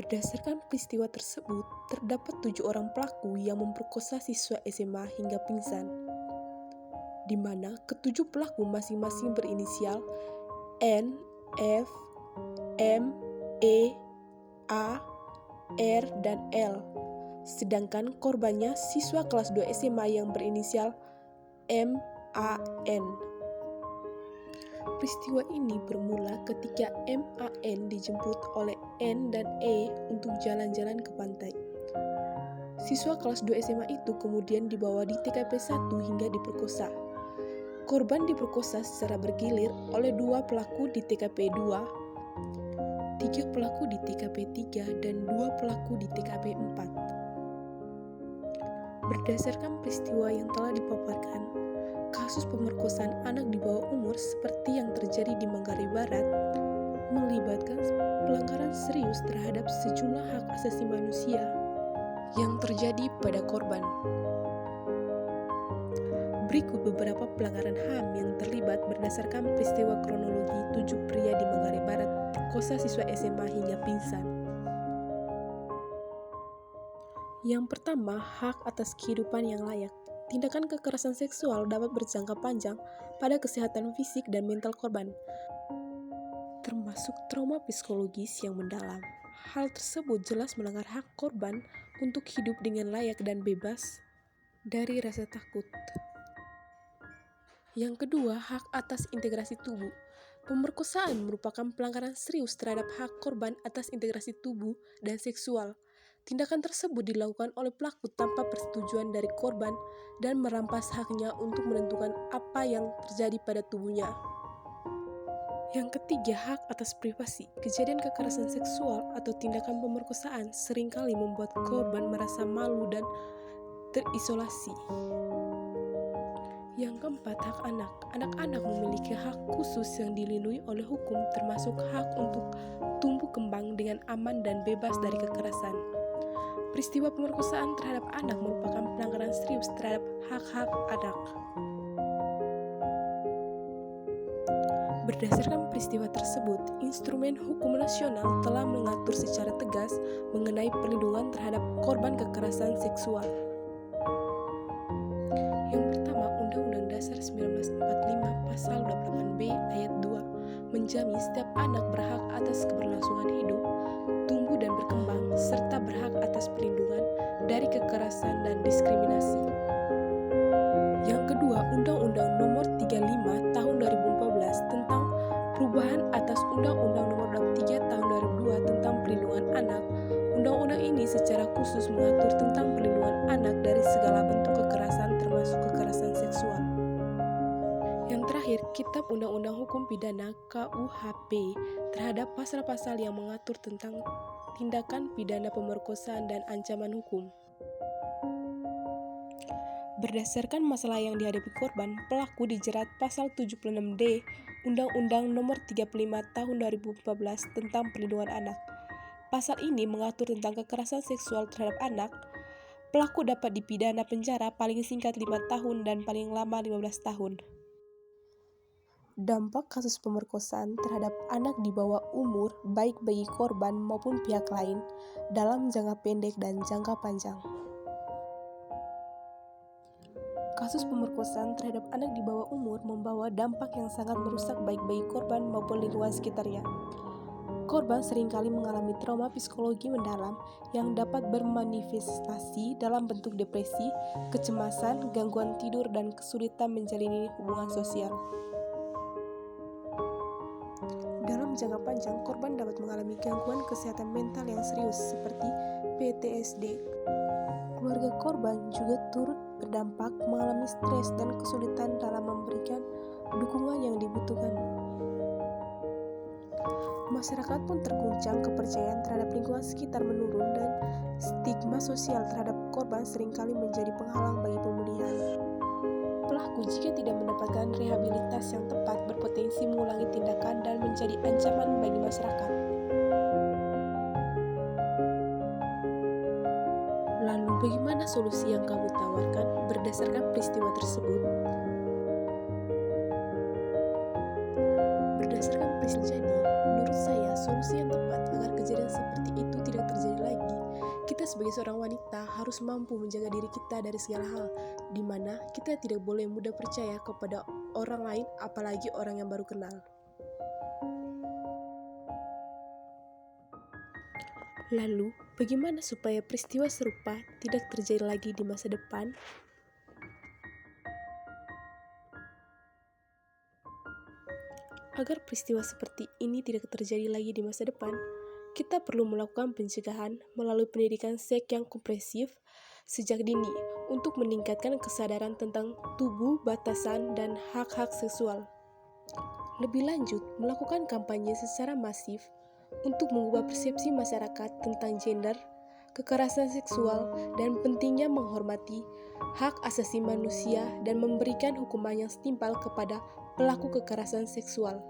Berdasarkan peristiwa tersebut, terdapat 7 orang pelaku yang memperkosa siswa SMA hingga pingsan, di mana ketujuh pelaku masing-masing berinisial N, F, M, E, A, R, dan L. Sedangkan korbannya siswa kelas 2 SMA yang berinisial M, A, N. Peristiwa ini bermula ketika MAN dijemput oleh N dan E untuk jalan-jalan ke pantai. Siswa kelas 2 SMA itu kemudian dibawa di TKP 1 hingga diperkosa. Korban diperkosa secara bergilir oleh 2 pelaku di TKP 2, 3 pelaku di TKP 3, dan 2 pelaku di TKP 4. Berdasarkan peristiwa yang telah dipaparkan, kasus pemerkosaan anak di bawah umur seperti yang terjadi di Manggarai Barat melibatkan pelanggaran serius terhadap sejumlah hak asasi manusia yang terjadi pada korban. Berikut beberapa pelanggaran HAM yang terlibat berdasarkan peristiwa kronologi 7 pria di Manggarai Barat perkosa siswa SMA hingga pingsan. Yang pertama, hak atas kehidupan yang layak. Tindakan kekerasan seksual dapat berjangka panjang pada kesehatan fisik dan mental korban, termasuk trauma psikologis yang mendalam. Hal tersebut jelas melanggar hak korban untuk hidup dengan layak dan bebas dari rasa takut. Yang kedua, hak atas integrasi tubuh. Pemerkosaan merupakan pelanggaran serius terhadap hak korban atas integrasi tubuh dan seksual. Tindakan tersebut dilakukan oleh pelaku tanpa persetujuan dari korban dan merampas haknya untuk menentukan apa yang terjadi pada tubuhnya. Yang ketiga, hak atas privasi. Kejadian kekerasan seksual atau tindakan pemerkosaan seringkali membuat korban merasa malu dan terisolasi. Yang keempat, hak anak. Anak-anak memiliki hak khusus yang dilindungi oleh hukum, termasuk hak untuk tumbuh kembang dengan aman dan bebas dari kekerasan. Peristiwa pemerkosaan terhadap anak merupakan pelanggaran serius terhadap hak-hak anak. Berdasarkan peristiwa tersebut, instrumen hukum nasional telah mengatur secara tegas mengenai perlindungan terhadap korban kekerasan seksual. Yang pertama, Undang-Undang Dasar 1945 Pasal 28B Ayat 2 menjamin setiap anak berhak atas keberlangsungan hidup, tumbuh dan berkembang, serta berhak atas perlindungan dari kekerasan dan diskriminasi. Yang kedua, Undang-Undang Nomor 35 Tahun 2014 tentang perubahan atas Undang-Undang Nomor 23 Tahun 2002 tentang perlindungan anak. Undang-undang ini secara khusus mengatur tentang perlindungan anak dari segala bentuk kekerasan termasuk kekerasan seksual. Yang terakhir, Kitab Undang-Undang Hukum Pidana KUHP terhadap pasal-pasal yang mengatur tentang tindakan pidana pemerkosaan dan ancaman hukum. Berdasarkan masalah yang dihadapi korban, pelaku dijerat pasal 76D Undang-Undang Nomor 35 Tahun 2014 tentang Perlindungan Anak. Pasal ini mengatur tentang kekerasan seksual terhadap anak. Pelaku dapat dipidana penjara paling singkat 5 tahun dan paling lama 15 tahun. Dampak kasus pemerkosaan terhadap anak di bawah umur baik bagi korban maupun pihak lain dalam jangka pendek dan jangka panjang. Kasus pemerkosaan terhadap anak di bawah umur membawa dampak yang sangat merusak baik bagi korban maupun lingkungan sekitarnya. Korban seringkali mengalami trauma psikologi mendalam yang dapat bermanifestasi dalam bentuk depresi, kecemasan, gangguan tidur, dan kesulitan menjalani hubungan sosial. Dalam jangka panjang, korban dapat mengalami gangguan kesehatan mental yang serius seperti PTSD. Keluarga korban juga turut berdampak mengalami stres dan kesulitan dalam memberikan dukungan yang dibutuhkan. Masyarakat pun terguncang, kepercayaan terhadap lingkungan sekitar menurun, dan stigma sosial terhadap korban seringkali menjadi penghalang bagi pemulihan. Pelaku jika tidak mendapatkan rehabilitas yang tepat berpotensi mengulangi tindakan dan menjadi ancaman bagi masyarakat. Lalu bagaimana solusi yang kamu tawarkan berdasarkan peristiwa tersebut? Berdasarkan peristiwa jadi, menurut saya solusi yang tepat agar kejadian seperti itu tidak terjadi lagi, kita sebagai seorang wanita harus mampu menjaga diri kita dari segala hal, di mana kita tidak boleh mudah percaya kepada orang lain, apalagi orang yang baru kenal. Lalu, bagaimana supaya peristiwa serupa tidak terjadi lagi di masa depan? Agar peristiwa seperti ini tidak terjadi lagi di masa depan, kita perlu melakukan pencegahan melalui pendidikan seks yang komprehensif sejak dini untuk meningkatkan kesadaran tentang tubuh, batasan, dan hak-hak seksual. Lebih lanjut, melakukan kampanye secara masif untuk mengubah persepsi masyarakat tentang gender, kekerasan seksual, dan pentingnya menghormati hak asasi manusia dan memberikan hukuman yang setimpal kepada pelaku kekerasan seksual.